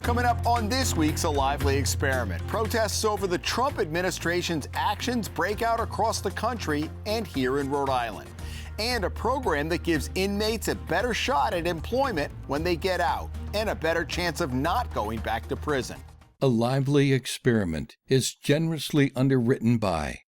Coming up on this week's A Lively Experiment, protests over the Trump administration's actions break out across the country and here in Rhode Island. And a program that gives inmates a better shot at employment when they get out and a better chance of not going back to prison. A Lively Experiment is generously underwritten by...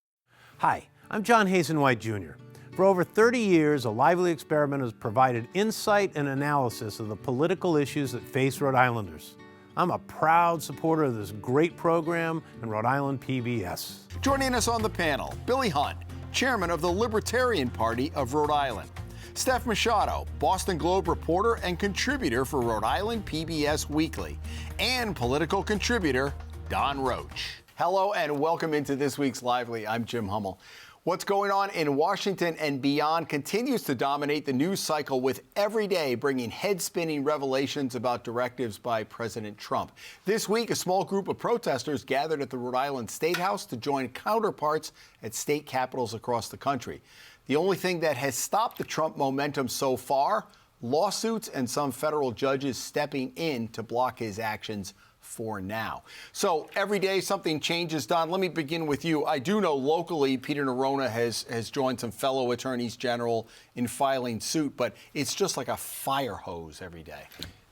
Hi, I'm John Hazen White Jr. For over 30 years, A Lively Experiment has provided insight and analysis of the political issues that face Rhode Islanders. I'm a proud supporter of this great program and Rhode Island PBS. Joining us on the panel, Billy Hunt, chairman of the Libertarian Party of Rhode Island. Steph Machado, Boston Globe reporter and contributor for Rhode Island PBS Weekly. And political contributor, Don Roach. Hello and welcome into this week's Lively. I'm Jim Hummel. What's going on in Washington and beyond continues to dominate the news cycle, with every day bringing head-spinning revelations about directives by President Trump. This week, a small group of protesters gathered at the Rhode Island State House to join counterparts at state capitals across the country. The only thing that has stopped the Trump momentum so far, lawsuits and some federal judges stepping in to block his actions for now. So every day something changes. Don, let me begin with you. I do know locally Peter Nerona has joined some fellow attorneys general in filing suit, but it's just like a fire hose every day.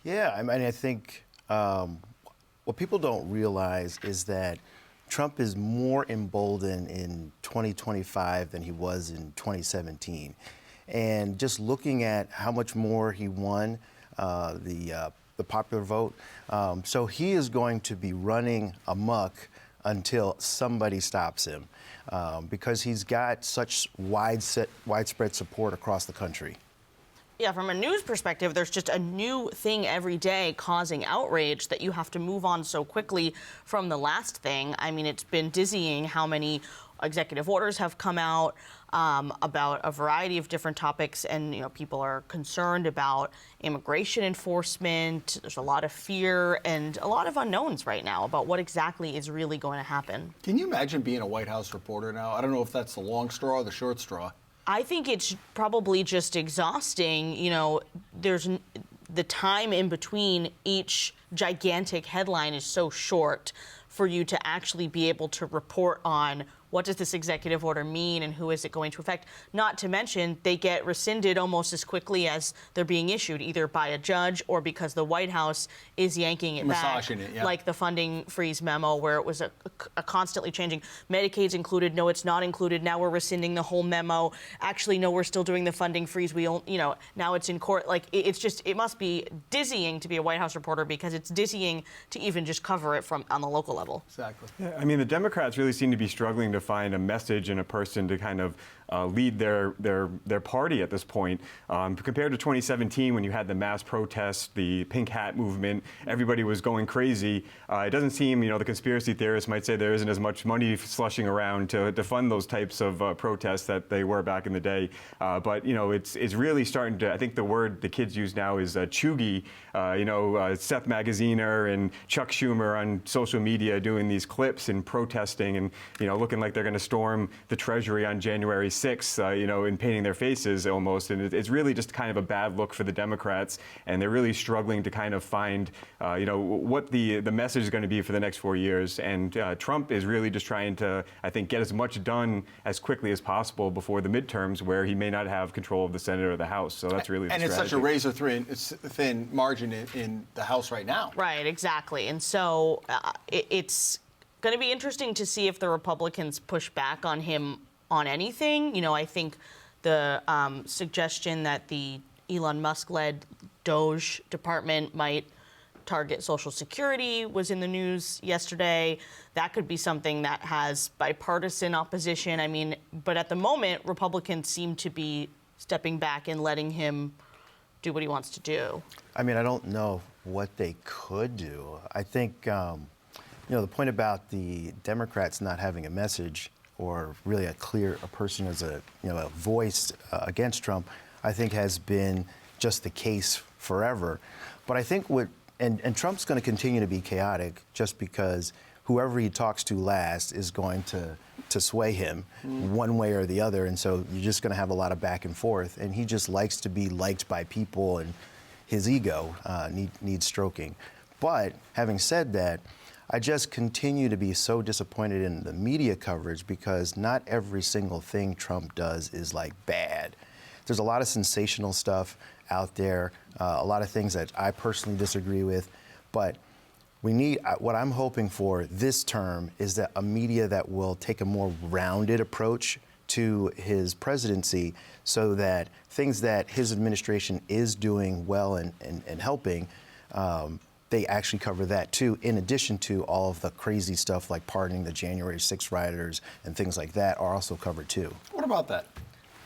Yeah, I mean, I think what people don't realize is that Trump is more emboldened in 2025 than he was in 2017. And just looking at how much more he won the popular vote. So he is going to be running amok until somebody stops him because he's got such widespread support across the country. Yeah, from a news perspective, there's just a new thing every day causing outrage that you have to move on so quickly from the last thing. I mean, it's been dizzying how many executive orders have come out about a variety of different topics, and people are concerned about immigration enforcement. There's a lot of fear and a lot of unknowns right now about what exactly is really going to happen. Can you imagine being a White House reporter now? I don't know if that's the long straw or the short straw. I think it's probably just exhausting. There's the time in between each gigantic headline is so short for you to actually be able to report on what does this executive order mean and who is it going to affect? Not to mention, they get rescinded almost as quickly as they're being issued, either by a judge or because the White House is yanking it back. It, yeah. Like the funding freeze memo, where it was a constantly changing. Medicaid's included, no, it's not included. Now we're rescinding the whole memo. Actually, no, we're still doing the funding freeze. Now it's in court. Like, it must be dizzying to be a White House reporter, because it's dizzying to even just cover it on the local level. Exactly. Yeah, I mean, the Democrats really seem to be struggling to find a message and a person to kind of lead their party at this point. Compared to 2017, when you had the mass protests, the pink hat movement, everybody was going crazy. It doesn't seem, the conspiracy theorists might say there isn't as much money slushing around to fund those types of protests that they were back in the day. But it's really starting to, I think the word the kids use now is chuggy. Seth Magaziner and Chuck Schumer on social media doing these clips and protesting and, looking like they're going to storm the Treasury on January 6th, and painting their faces almost. And it's really just kind of a bad look for the Democrats. And they're really struggling to kind of find, what the message is going to be for the next 4 years. And Trump is really just trying to, I think, get as much done as quickly as possible before the midterms, where he may not have control of the Senate or the House. So that's really the strategy. And it's such a razor-thin margin in the House right now. Right, exactly. And so it's going to be interesting to see if the Republicans push back on him on anything. I think the suggestion that the Elon Musk-led Doge department might target Social Security was in the news yesterday. That could be something that has bipartisan opposition. I mean, but at the moment, Republicans seem to be stepping back and letting him do what he wants to do. I mean, I don't know what they could do. I think, the point about the Democrats not having a message or really a person as a voice against Trump, I think has been just the case forever. But I think and Trump's going to continue to be chaotic just because whoever he talks to last is going to sway him one way or the other. And so you're just going to have a lot of back and forth. And he just likes to be liked by people, and his ego needs stroking. But having said that, I just continue to be so disappointed in the media coverage because not every single thing Trump does is like bad. There's a lot of sensational stuff out there, a lot of things that I personally disagree with, but we need, what I'm hoping for this term is that a media that will take a more rounded approach to his presidency so that things that his administration is doing well and helping, they actually cover that too, in addition to all of the crazy stuff like pardoning the January 6th rioters and things like that are also covered too. What about that?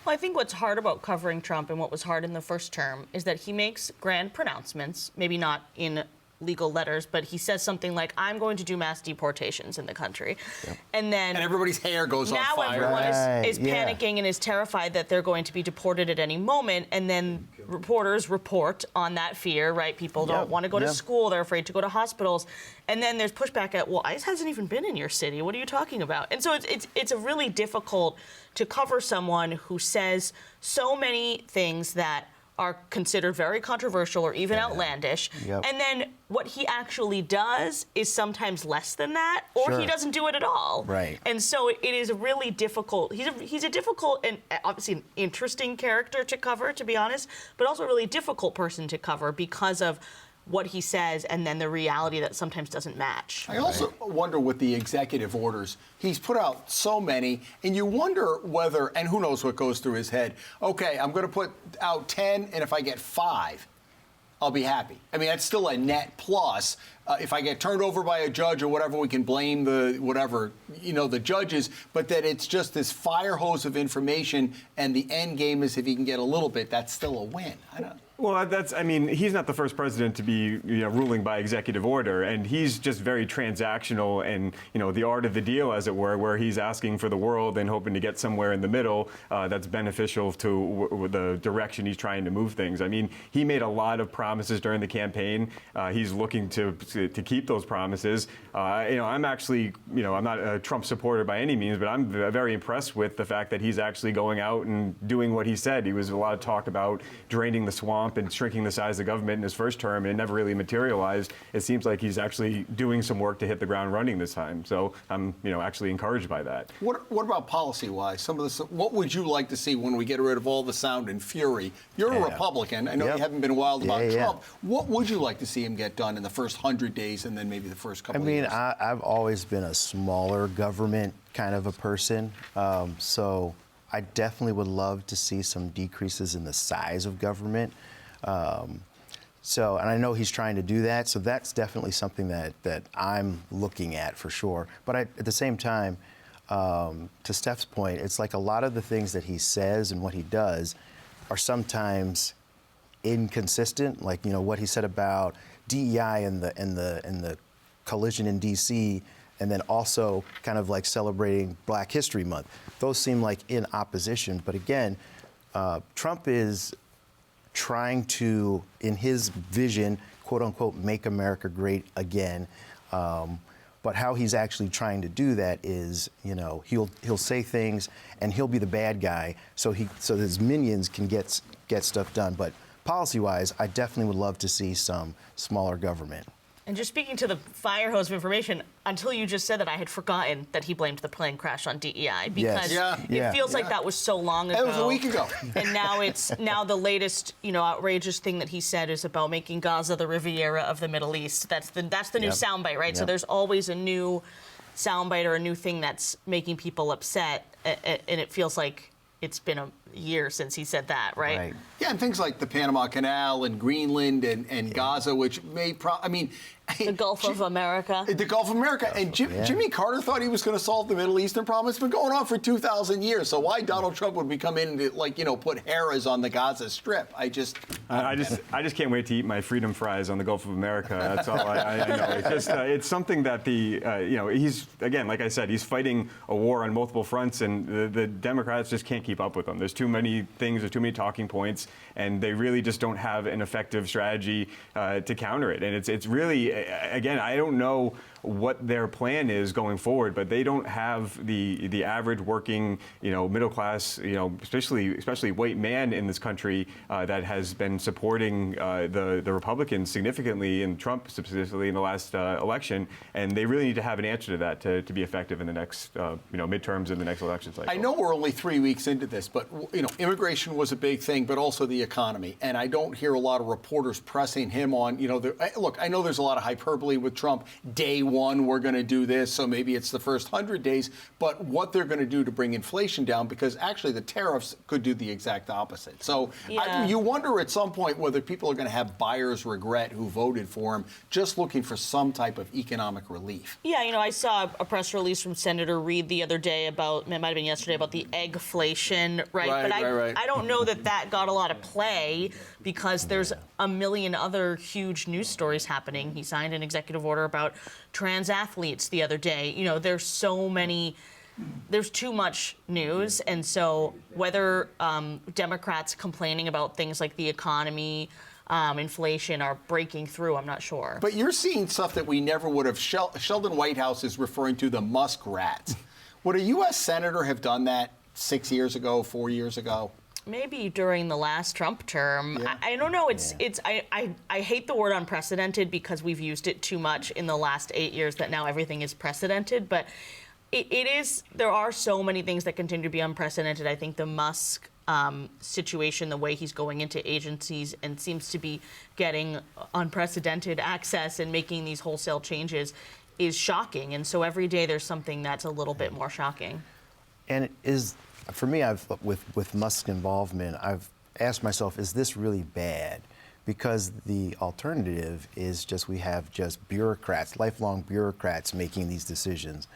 Well, I think what's hard about covering Trump and what was hard in the first term is that he makes grand pronouncements, maybe not in legal letters, but he says something like, I'm going to do mass deportations in the country. Yep. And everybody's hair goes on fire. Now everyone is panicking and is terrified that they're going to be deported at any moment. And then reporters report on that fear, right? People don't want to go to school. They're afraid to go to hospitals. And then there's pushback at, well, ICE hasn't even been in your city. What are you talking about? And so it's a really difficult to cover someone who says so many things that are considered very controversial or even outlandish. Yep. And then what he actually does is sometimes less than that, or he doesn't do it at all. Right. And so it is a really difficult, he's a difficult and obviously an interesting character to cover, to be honest, but also a really difficult person to cover because of what he says and then the reality that sometimes doesn't match. I also wonder with the executive orders, he's put out so many, and you wonder whether, and who knows what goes through his head, okay, I'm going to put out 10, and if I get 5, I'll be happy. I mean, that's still a net plus. If I get turned over by a judge or whatever, we can blame the judges, but that it's just this fire hose of information, and the end game is if he can get a little bit, that's still a win. Well, he's not the first president to be ruling by executive order, and he's just very transactional and, the art of the deal, as it were, where he's asking for the world and hoping to get somewhere in the middle that's beneficial to the direction he's trying to move things. I mean, he made a lot of promises during the campaign. He's looking to keep those promises. I'm actually, I'm not a Trump supporter by any means, but I'm very impressed with the fact that he's actually going out and doing what he said. He was a lot of talk about draining the swamp and shrinking the size of government in his first term, and it never really materialized. It seems like he's actually doing some work to hit the ground running this time. So I'm, actually encouraged by that. What about policy-wise? What would you like to see when we get rid of all the sound and fury? You're a Republican. I know you haven't been wild about Trump. What would you like to see him get done in the first 100 days and then maybe the first couple of years? I've always been a smaller government kind of a person. So I definitely would love to see some decreases in the size of government. And I know he's trying to do that, so that's definitely something that I'm looking at for sure. But at the same time, to Steph's point, it's like a lot of the things that he says and what he does are sometimes inconsistent. Like what he said about DEI and the collision in D.C., and then also kind of like celebrating Black History Month. Those seem like in opposition. But again, Trump is trying to, in his vision, quote unquote, make America great again. But how he's actually trying to do that is, he'll say things and he'll be the bad guy so his minions can get stuff done. But policy-wise, I definitely would love to see some smaller government. And just speaking to the fire hose of information, until you just said that, I had forgotten that he blamed the plane crash on DEI because it feels like that was so long ago. That was a week ago. And now the latest, outrageous thing that he said is about making Gaza the Riviera of the Middle East. That's the new soundbite, right? Yep. So there's always a new soundbite or a new thing that's making people upset, and it feels like it's been a year since he said that, right? Yeah, and things like the Panama Canal and Greenland and Gaza, which may the Gulf of America. The Gulf of America. And Jimmy Carter thought he was going to solve the Middle Eastern problem. It's been going on for 2,000 years. So why Donald Trump would be coming in to, put Harrah's on the Gaza Strip? I just can't wait to eat my freedom fries on the Gulf of America. That's all I know. It's just it's something that he's, again, like I said, he's fighting a war on multiple fronts, and the Democrats just can't keep up with him. There's too many things, there's too many talking points, and they really just don't have an effective strategy to counter it. And it's really, again, I don't know what their plan is going forward, but they don't have the average working, middle class, especially white man in this country that has been supporting the Republicans significantly, and Trump specifically in the last election, and they really need to have an answer to that to be effective in the next midterms and the next election cycle. I know we're only 3 weeks into this, but immigration was a big thing, but also the economy, and I don't hear a lot of reporters pressing him on. Look, I know there's a lot of hyperbole with Trump. Day one, we're going to do this, so maybe it's the first 100 days, but what they're going to do to bring inflation down, because actually the tariffs could do the exact opposite. So you wonder at some point whether people are going to have buyer's regret who voted for him, just looking for some type of economic relief. Yeah, I saw a press release from Senator Reid the other day it might have been yesterday, about the eggflation, right? I don't know that got a lot of play, because there's a million other huge news stories happening. He signed an executive order about trans athletes the other day. There's too much news, and so whether Democrats complaining about things like the economy, inflation are breaking through, I'm not sure. But you're seeing stuff that we never would have. Sheldon Whitehouse is referring to the muskrats. Would a U.S. senator have done that 6 years ago, 4 years ago? Maybe during the last Trump term. Yeah. I don't know. I hate the word unprecedented, because we've used it too much in the last 8 years that now everything is precedented. But it is. There are so many things that continue to be unprecedented. I think the Musk situation, the way he's going into agencies and seems to be getting unprecedented access and making these wholesale changes, is shocking. And so every day there's something that's a little bit more shocking. And for me, with Musk's involvement, I've asked myself, is this really bad? Because the alternative is we have bureaucrats, lifelong bureaucrats making these decisions.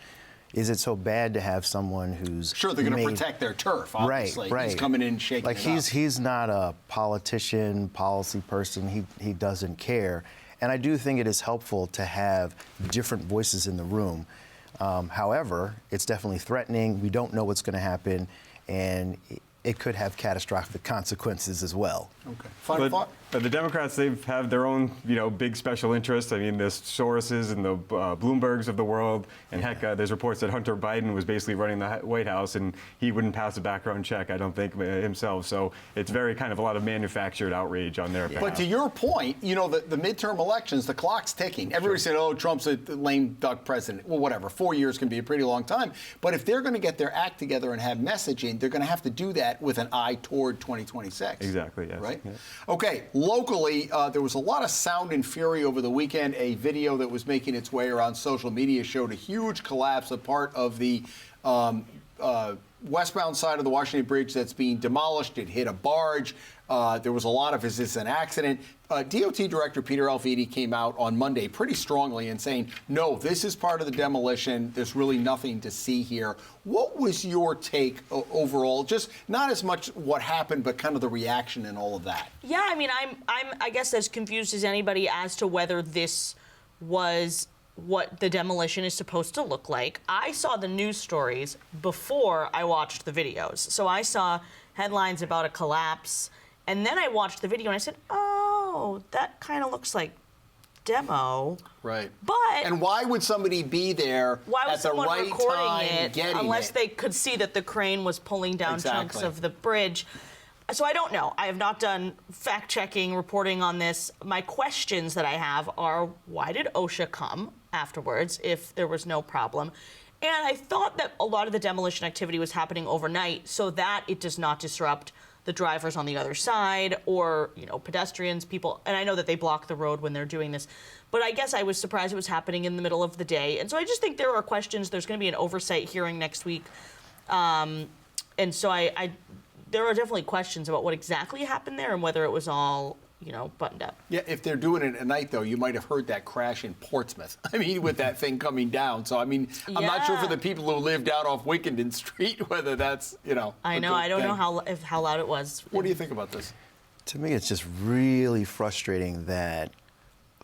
Is it so bad to have someone who's sure they're going to protect their turf? Obviously, right. He's coming in and shaking it up. He's not a politician, policy person. He doesn't care. And I do think it is helpful to have different voices in the room. However, it's definitely threatening. We don't know what's going to happen, and it could have catastrophic consequences as well. Okay. Final thought? The Democrats, they have their own, big special interests. I mean, there's Soroses and the Bloombergs of the world, and heck, there's reports that Hunter Biden was basically running the White House, and he wouldn't pass a background check, I don't think, himself. So it's very kind of a lot of manufactured outrage on their behalf. But to your point, the midterm elections, the clock's ticking. Everybody said, oh, Trump's a lame duck president. Well, whatever. 4 years can be a pretty long time. But if they're going to get their act together and have messaging, they're going to have to do that with an eye toward 2026. Exactly, yes. Right? Yeah. Okay. Locally, there was a lot of sound and fury over the weekend. A video that was making its way around social media showed a huge collapse of part of the westbound side of the Washington Bridge that's being demolished. It hit a barge. There was a lot of, is this an accident? DOT Director Peter Alviti came out on Monday pretty strongly and saying, no, this is part of the demolition. There's really nothing to see here. What was your take overall? Just not as much what happened, but kind of the reaction and all of that. Yeah, I mean, I'm I guess as confused as anybody as to whether this was what the demolition is supposed to look like. I saw the news stories before I watched the videos. So I saw headlines about a collapse, and then I watched the video and I said, oh, that kind of looks like demo. Right. But and why would somebody be there at the right time getting it? Unless they could see that the crane was pulling down chunks of the bridge. So I don't know. I have not done fact-checking, reporting on this. My questions that I have are, why did OSHA come afterwards if there was no problem? And I thought that a lot of the demolition activity was happening overnight so that it does not disrupt the drivers on the other side or, pedestrians, people. And I know that they block the road when they're doing this. But I guess I was surprised it was happening in the middle of the day. And so I just think there are questions. There's going to be an oversight hearing next week. And so there are definitely questions about what exactly happened there and whether it was all, buttoned up. Yeah, if they're doing it at night, though, you might have heard that crash in Portsmouth. I mean, with that thing coming down. So, I'm not sure for the people who lived out off Wickenden Street whether that's, I know. I don't know how loud it was. What do you think about this? To me, it's just really frustrating that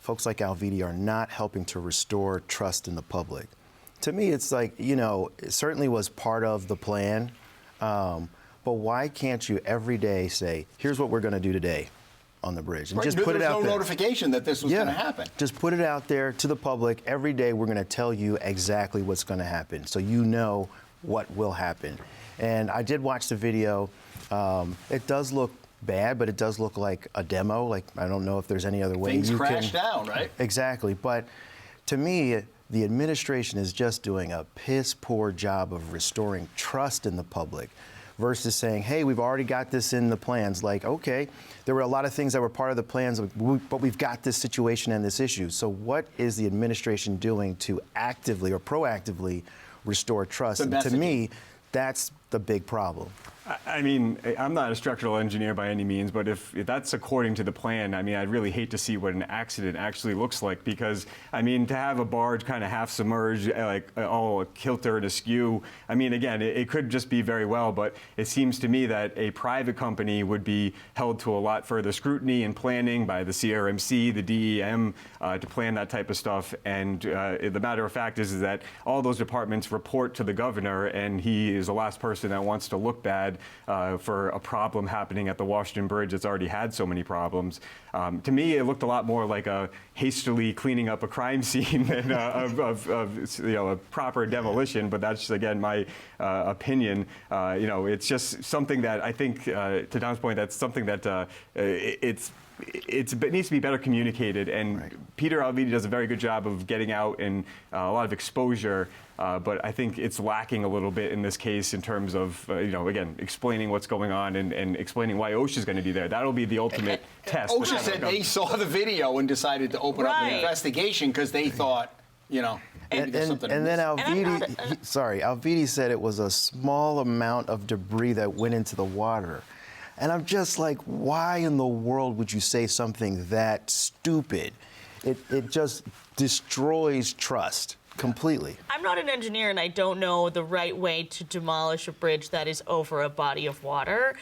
folks like Alviti are not helping to restore trust in the public. To me, it's like, it certainly was part of the plan. But why can't you every day say, here's what we're going to do today? on the bridge. And Right, just put it out there was no there. notification that this was going to happen. Just put it out there to the public. Every day we're going to tell you exactly what's going to happen, so you know what will happen. And I did watch the video. It does look bad, but it does look like a demo. Like, I don't know if there's any other way Things you crash can... down, right? Exactly. But to me, the administration is just doing a piss-poor job of restoring trust in the public versus saying, hey, we've already got this in the plans. Like, okay, there were a lot of things that were part of the plans, but we've got this situation and this issue. So what is the administration doing to actively or proactively restore trust? And to me, that's the big problem. I mean, I'm not a structural engineer by any means, but if that's according to the plan, I mean, I'd really hate to see what an accident actually looks like, because, I mean, to have a barge kind of half submerged, like all a kilter and askew, I mean, again, it could just be very well, but it seems to me that a private company would be held to a lot further scrutiny and planning by the CRMC, the DEM, to plan that type of stuff. And the matter of fact is that all those departments report to the governor, and he is the last person that wants to look bad for a problem happening at the Washington Bridge that's already had so many problems. To me, it looked a lot more like a hastily cleaning up a crime scene than of a proper demolition. But that's, again, my opinion. It's just something that I think, to Dom's point, that's something that it needs to be better communicated, and right. Peter Alviti does a very good job of getting out and a lot of exposure, but I think it's lacking a little bit in this case in terms of, again, explaining what's going on and explaining why OSHA's going to be there. That'll be the ultimate test. OSHA said they saw the video and decided to open up an investigation because they thought, And then Alviti said it was a small amount of debris that went into the water. And I'm just like, why in the world would you say something that stupid? It just destroys trust completely. I'm not an engineer, and I don't know the right way to demolish a bridge that is over a body of water.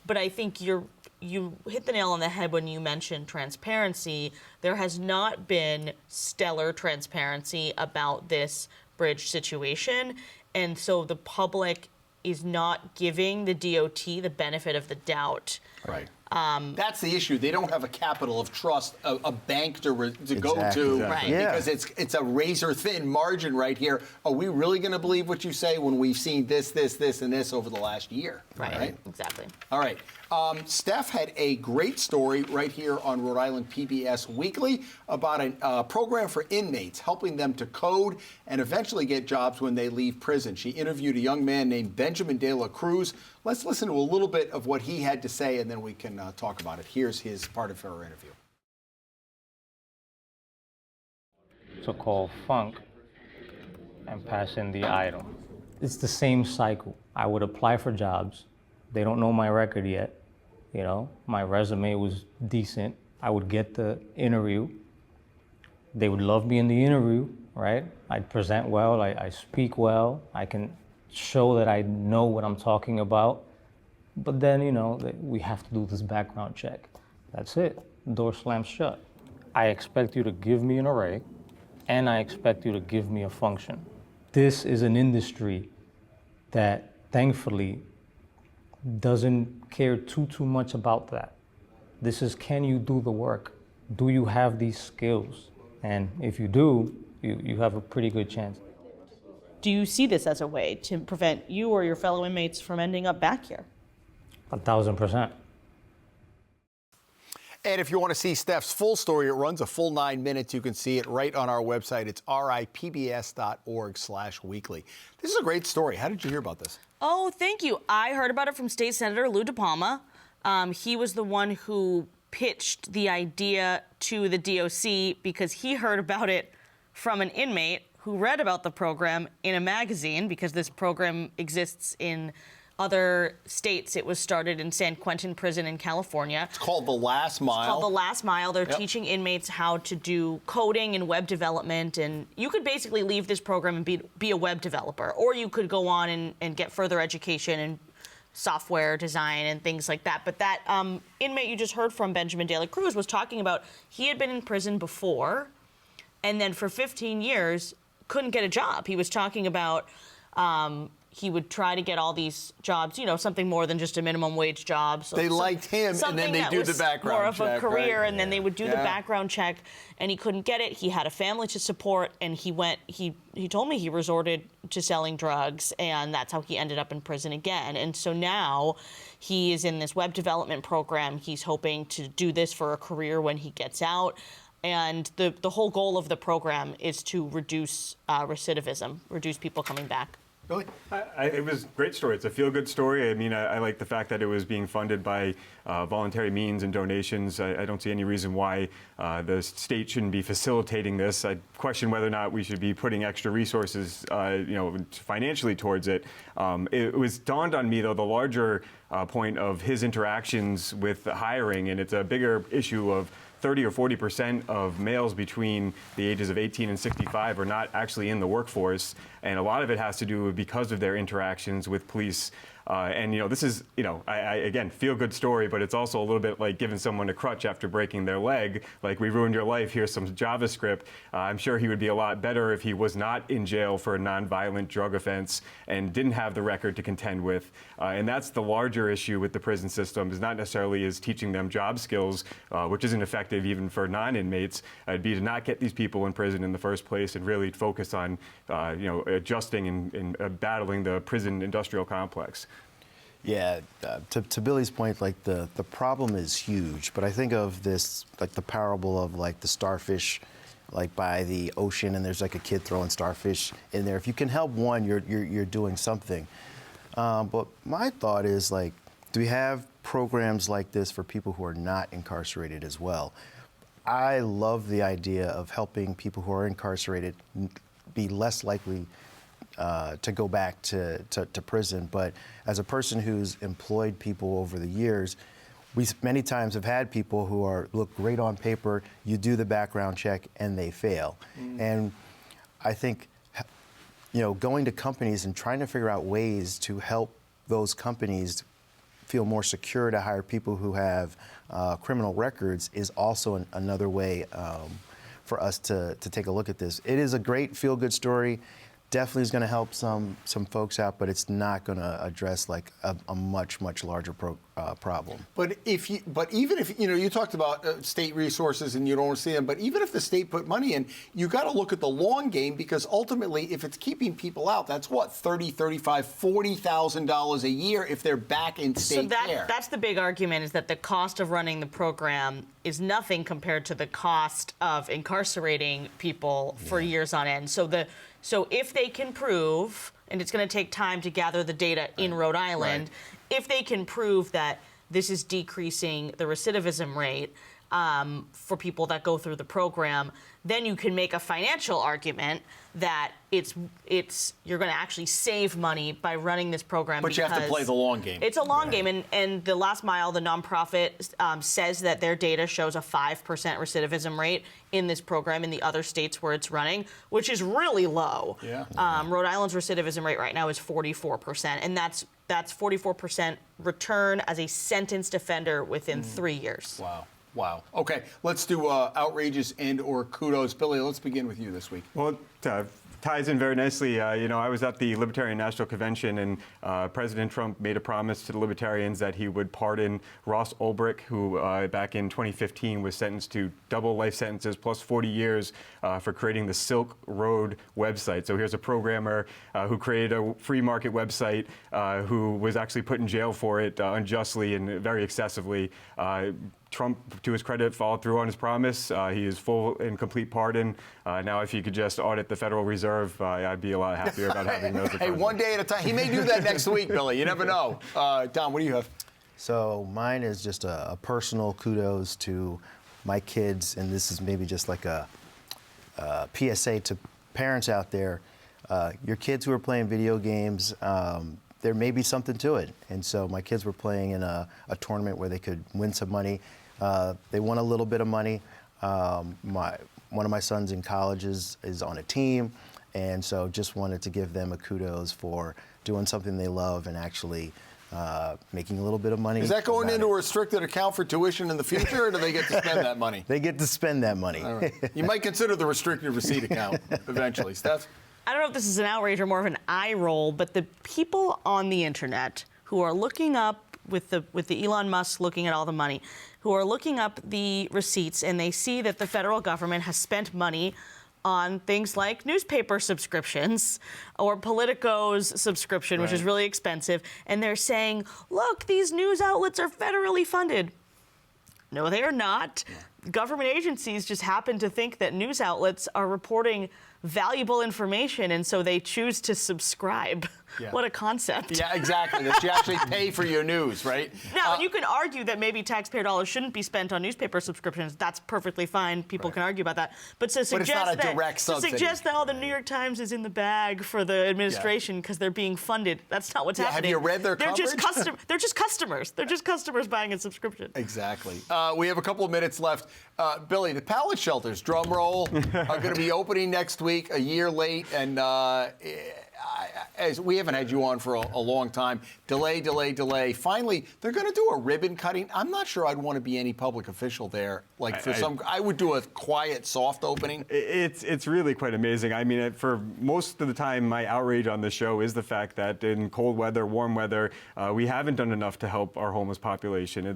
But I think you hit the nail on the head when you mentioned transparency. There has not been stellar transparency about this bridge situation. And so the public is not giving the DOT the benefit of the doubt. Right. That's the issue. They don't have a capital of trust, a bank to go to, Right. because it's a razor-thin margin right here. Are we really going to believe what you say when we've seen this, and this over the last year? Right. Exactly. All right. Steph had a great story right here on Rhode Island PBS Weekly about a program for inmates, helping them to code and eventually get jobs when they leave prison. She interviewed a young man named Benjamin De La Cruz. Let's listen to a little bit of what he had to say, and then we can talk about it. Here's his part of her interview. So-called funk and pass in the item. It's the same cycle. I would apply for jobs. They don't know my record yet. My resume was decent. I would get the interview. They would love me in the interview, right? I'd present well, I speak well, I can show that I know what I'm talking about. But then, we have to do this background check. That's it. Door slams shut. I expect you to give me an array, and I expect you to give me a function. This is an industry that, thankfully, doesn't care too much about that. This is, can you do the work? Do you have these skills? And if you do, you have a pretty good chance. Do you see this as a way to prevent you or your fellow inmates from ending up back here? 1,000%. And if you want to see Steph's full story, it runs a full 9 minutes. You can see it right on our website. It's ripbs.org/weekly. This is a great story. How did you hear about this? Oh, thank you. I heard about it from State Senator Lou DePalma. He was the one who pitched the idea to the DOC because he heard about it from an inmate who read about the program in a magazine, because this program exists in other states. It was started in San Quentin Prison in California. It's called The Last Mile. It's called The Last Mile. They're teaching inmates how to do coding and web development. And you could basically leave this program and be a web developer. Or you could go on and get further education in software design and things like that. But that inmate you just heard from, Benjamin De La Cruz, was talking about he had been in prison before, and then for 15 years couldn't get a job. He was talking about he would try to get all these jobs, something more than just a minimum wage job. So they liked him, and then they do the background more of check, a career, right? and then they would do the background check, and he couldn't get it. He had a family to support, and he told me he resorted to selling drugs, and that's how he ended up in prison again. And so now he is in this web development program. He's hoping to do this for a career when he gets out. And the whole goal of the program is to reduce recidivism, reduce people coming back. Really? It was a great story. It's a feel-good story. I mean, I like the fact that it was being funded by voluntary means and donations. I don't see any reason why the state shouldn't be facilitating this. I question whether or not we should be putting extra resources, financially towards it. It was dawned on me, though, the larger point of his interactions with the hiring, and it's a bigger issue of 30 or 40% of males between the ages of 18 and 65 are not actually in the workforce, and a lot of it has to do with because of their interactions with police. This is, again, feel good story, but it's also a little bit like giving someone a crutch after breaking their leg. Like, we ruined your life, here's some JavaScript. I'm sure he would be a lot better if he was not in jail for a nonviolent drug offense and didn't have the record to contend with. And that's the larger issue with the prison system, is not necessarily is teaching them job skills, which isn't effective even for non-inmates. It'd be to not get these people in prison in the first place and really focus on, adjusting and battling the prison industrial complex. Yeah, to Billy's point, like the problem is huge, but I think of this, like the parable of like the starfish, like by the ocean, and there's like a kid throwing starfish in there. If you can help one, you're doing something. But my thought is, like, do we have programs like this for people who are not incarcerated as well? I love the idea of helping people who are incarcerated be less likely to go back to prison. But as a person who's employed people over the years, we many times have had people who look great on paper, you do the background check, and they fail. And I think, going to companies and trying to figure out ways to help those companies feel more secure to hire people who have criminal records is also another way for us to take a look at this. It is a great feel-good story. Definitely is going to help some folks out, but it's not going to address like a much larger problem. But even if you talked about state resources and you don't see them, but even if the state put money in, you got to look at the long game, because ultimately, if it's keeping people out, that's what, $30,000, $35,000, $40,000 a year if they're back in state care. That's the big argument, is that the cost of running the program is nothing compared to the cost of incarcerating people for years on end. So if they can prove, and it's going to take time to gather the data in Rhode Island, if they can prove that this is decreasing the recidivism rate for people that go through the program, then you can make a financial argument that you're going to actually save money by running this program. But you have to play the long game. It's a long game, and the Last Mile, the nonprofit, says that their data shows a 5% recidivism rate in this program in the other states where it's running, which is really low. Yeah. Rhode Island's recidivism rate right now is 44%, and that's 44% return as a sentenced offender within 3 years. Wow. Okay, let's do outrages and or kudos. Billy, let's begin with you this week. Well, ties in very nicely. I was at the Libertarian National Convention, and President Trump made a promise to the Libertarians that he would pardon Ross Ulbricht, who back in 2015 was sentenced to double life sentences plus 40 years for creating the Silk Road website. So here's a programmer who created a free market website who was actually put in jail for it unjustly and very excessively. Trump, to his credit, followed through on his promise. He is full and complete pardon. Now, if you could just audit the Federal Reserve, I'd be a lot happier about having those. Hey, one day at a time. He may do that next week, Billy. You never know. Don, what do you have? So mine is just a personal kudos to my kids, and this is maybe just like a PSA to parents out there. Your kids who are playing video games, there may be something to it. And so my kids were playing in a tournament where they could win some money. They won a little bit of money. One of my sons in college is on a team, and so just wanted to give them a kudos for doing something they love and actually making a little bit of money. Is that going into a restricted account for tuition in the future, or do they get to spend that money? They get to spend that money. All right. You might consider the restricted receipt account eventually. Steph? I don't know if this is an outrage or more of an eye roll, but the people on the internet who are looking up with the Elon Musk looking at all the money, who are looking up the receipts, and they see that the federal government has spent money on things like newspaper subscriptions or Politico's subscription, which is really expensive, and they're saying, look, these news outlets are federally funded. No, they are not. Government agencies just happen to think that news outlets are reporting valuable information, and so they choose to subscribe. Yeah. What a concept. Yeah, exactly. That you actually pay for your news, right? Now, you can argue that maybe taxpayer dollars shouldn't be spent on newspaper subscriptions. That's perfectly fine. People can argue about that. But to suggest it's not a direct subsidy. To suggest that, the New York Times is in the bag for the administration because they're being funded, that's not what's happening. Have you read their coverage? They're just customers. They're just customers buying a subscription. Exactly. We have a couple of minutes left. Billy, the pallet shelters, drum roll, are going to be opening next week, a year late, and as we haven't had you on for a long time. Delay. Finally, they're going to do a ribbon cutting. I'm not sure I'd want to be any public official there. I would do a quiet, soft opening. It's really quite amazing. I mean, for most of the time, my outrage on this show is the fact that in cold weather, warm weather, we haven't done enough to help our homeless population.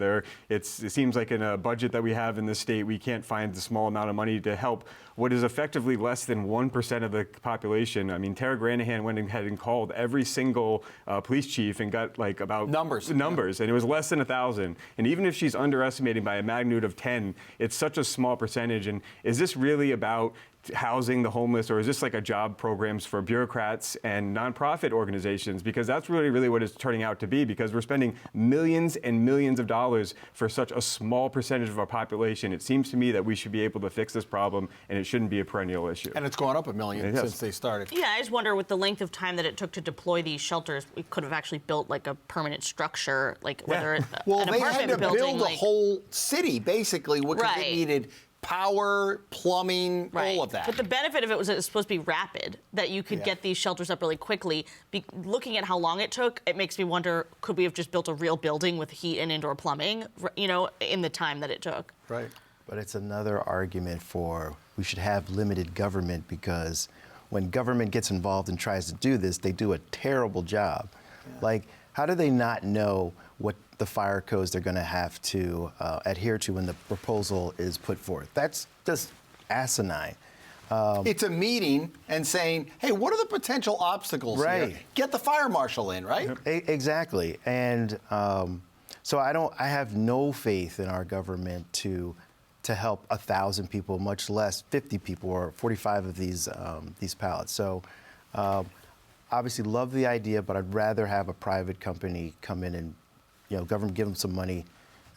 It seems like in a budget that we have in the state, we can't find the small amount of money to help what is effectively less than 1% of the population. I mean, Tara Granahan went ahead and called every single police chief and got about numbers, and it was less than 1,000. And even if she's underestimating by a magnitude of 10, it's such a small percentage. And is this really about housing the homeless, or is this like a job programs for bureaucrats and nonprofit organizations? Because that's really what it's turning out to be, because we're spending millions and millions of dollars for such a small percentage of our population. It seems to me that we should be able to fix this problem, and it shouldn't be a perennial issue. And it's gone up $1 million since they started. Yeah, I just wonder, with the length of time that it took to deploy these shelters, we could have actually built like a permanent structure, like whether it's well, an they apartment had to building, build a whole city basically because Right. it needed power, plumbing, all of that. But the benefit of it was supposed to be rapid, that you could get these shelters up really quickly. Looking at how long it took, it makes me wonder, could we have just built a real building with heat and indoor plumbing, in the time that it took? Right. But it's another argument for we should have limited government, because when government gets involved and tries to do this, they do a terrible job. Like, how do they not know what the fire codes they're going to have to adhere to when the proposal is put forth? That's just asinine. It's a meeting and saying, hey, what are the potential obstacles here? Get the fire marshal in, right? Exactly. And so I have no faith in our government to help 1,000 people, much less 50 people or 45 of these pallets. So obviously love the idea, but I'd rather have a private company come in and, government give them some money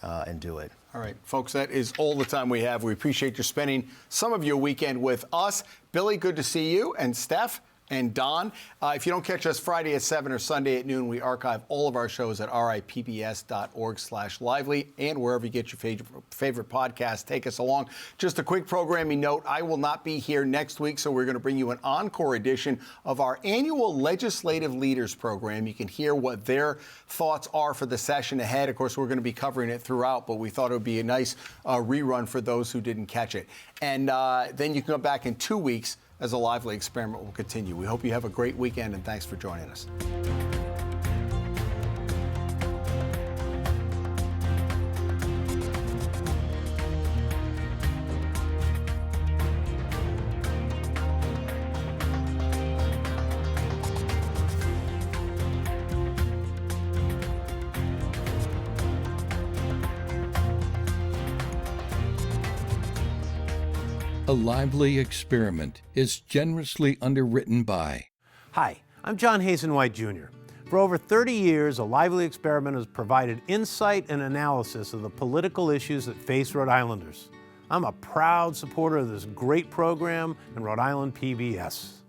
and do it. All right, folks, that is all the time we have. We appreciate you spending some of your weekend with us. Billy, good to see you, and Steph and Don. If you don't catch us Friday at 7 or Sunday at noon, we archive all of our shows at ripbs.org/lively and wherever you get your favorite podcast. Take us along. Just a quick programming note, I will not be here next week, so we're going to bring you an encore edition of our annual Legislative Leaders Program. You can hear what their thoughts are for the session ahead. Of course, we're going to be covering it throughout, but we thought it would be a nice rerun for those who didn't catch it. And then you can come back in 2 weeks as a lively experiment will continue. We hope you have a great weekend, and thanks for joining us. A Lively Experiment is generously underwritten by... Hi, I'm John Hazen White Jr. For over 30 years, A Lively Experiment has provided insight and analysis of the political issues that face Rhode Islanders. I'm a proud supporter of this great program and Rhode Island PBS.